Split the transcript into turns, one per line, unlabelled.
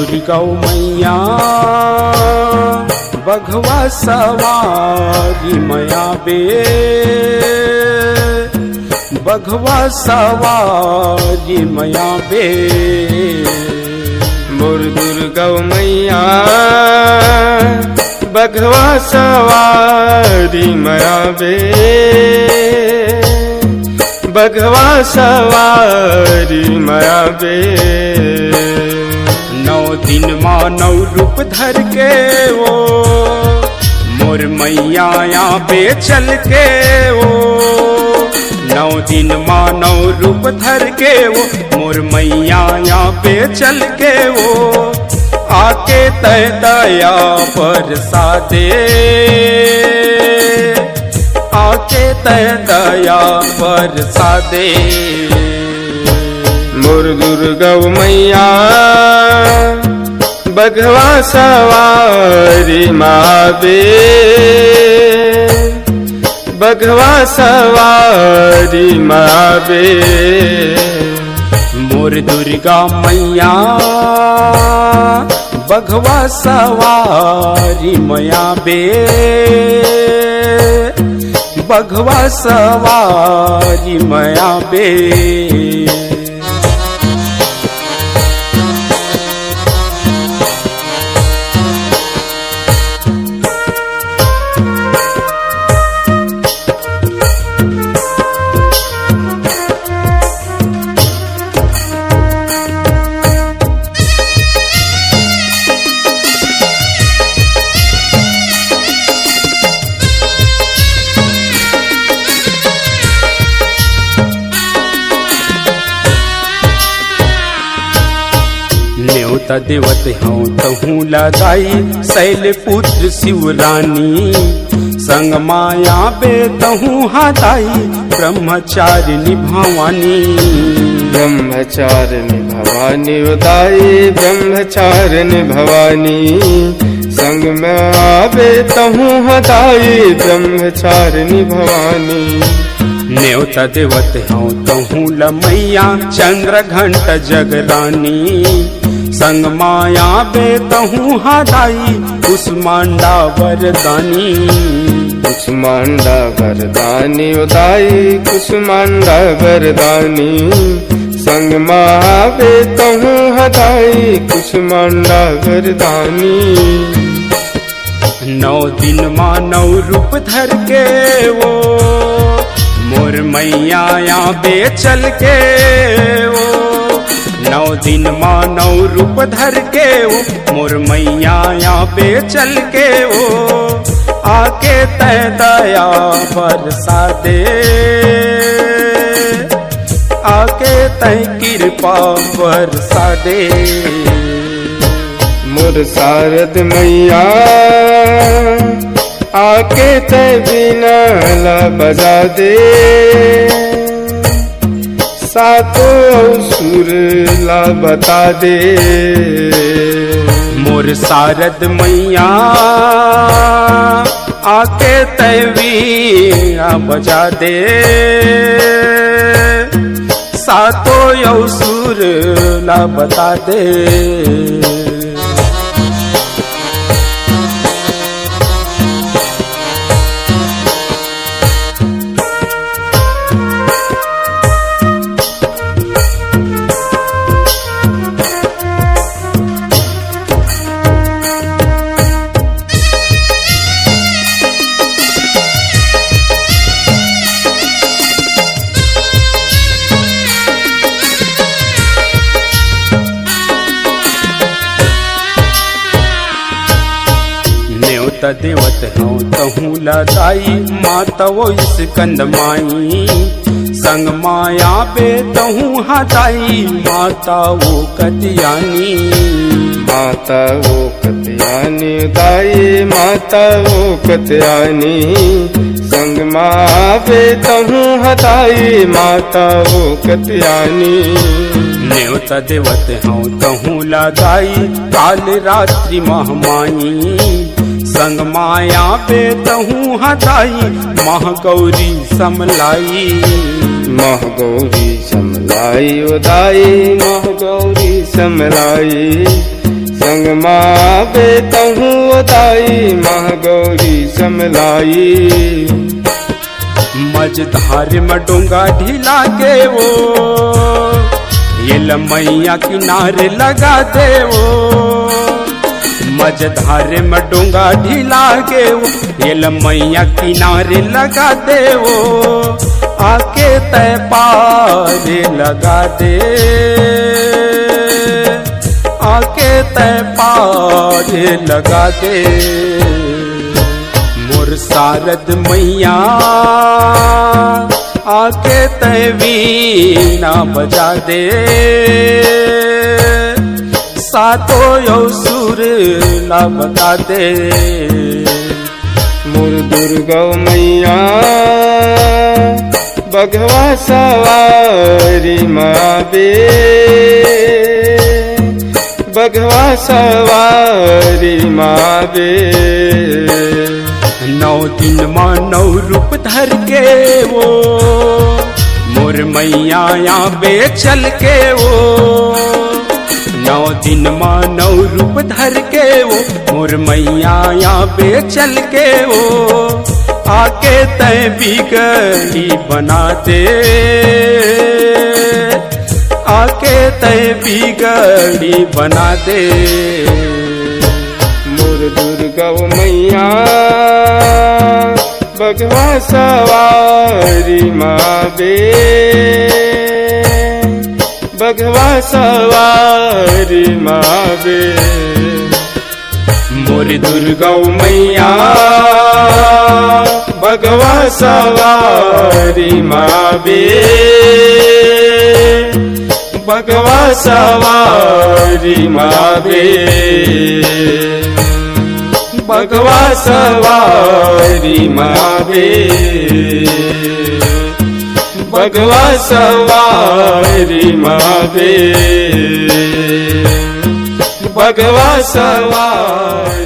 दुर्गा मैया बघवा सवारी मया बे, बघवा सवारी मया बे।
मोर दुर्गा मैया बघवा सवारी मया बे, बघवा सवारी मया बे।
9 दिन माँ 9 रूप धर के वो मोर मैया यहाँ पे चल के वो। 9 दिन माँ 9 रूप धर के वो मोर मैया यहाँ पे चल के वो। आके तय दया बरसा दे, आके तय दया बरसा दे।
मोर दुर्गा मैया बघवा सवारी माँ बे, बघवा सवारी माँ बे।
मोर दुर्गा मैया बघवा सवारी मया बे, बघवा सवारी मया बे। न्योता देवत हूँ तहूँ लगाई शैलपुत्र शिवरानी। संग माया बे तहूँ हादाई ब्रह्मचारिणी भवानी।
ब्रह्मचारिणी भवानी उदाई ब्रह्मचारिणी भवानी। संग में आवे तहूँ हदाई ब्रह्मचारिणी भवानी।
न्योता देवत हूँ तहूँ लमैया चंद्र घंट जगरानी। संग माया बे तहूँ हादाई कुसमांडा वरदानी।
कुसमांडा वरदानी उदाई कुसमांडा वरदानी। संग मावे तहूँ हदाई कुसमांडा वरदानी।
9 दिन माँ 9 रूप धर के वो मोर मैया यहाँ पे चल के वो। 9 दिन माँ 9 रूप धर के वो मोर मैया यहाँ पे चल के वो। आके तय दया बरसा दे, आके तय कृपा बरसा दे।
मोर शारद मैया आके तय बीना ला बजा दे। सातों सुर ला बता दे।
मोर शारद मैया आके तय वीणा बजा दे। सातों सुर ला बता दे। देवत हूँ तहूँ लदाई माता वो इस कंद माई। संग माया बे तहूँ हदाई माता वो कतियानी।
माता वो कतियानी दाई माता वो कतियानी। संग मावे तहूँ हदाई माता वो कतियानी।
न्योता देवत हूँ तहूँ लदाई काल रात्रि महमाई। संग माया पे तहूँ हदाई महागौरी समलाई।
महागौरी समलाई उदाई महागौरी समलाई। संग माँ बेतहूँ ओदाई महागौरी समलाई।
मझधार में डोंगा ढिला के वो ये मैया किनारे लगा दे वो। मझधार में डोंगा ढिला के वो ये मैया किनारे लगा दे वो। आके तय पार लगा दे, आके तय पार लगा दे। मोर शारद मैया आके तय वीणा बजा दे। सातो यो सुर ला बता दे।
मोर दुर्गा मैया बघवा सवारी माँ बे, बघवा सवारी माँ बे।
9 दिन माँ 9 रूप धर के वो मोर मैया आबे चल के वो। 9 दिन माँ 9 रूप धर के वो मोर मैया आबे चल के वो। आके तय बिगड़ी बना दे, आके तय बिगड़ी बना दे।
मोर दुर्गा मैया बघवा सवारी माँ बे, बघवा सवारी माँ बे।
मोर दुर्गा मैया
बघवा सवारी माँ बे, बघवा सवारी माँ बे। बघवा सवारी माँ बे, बघवा सवारी माँ बे, बघवा सवारी।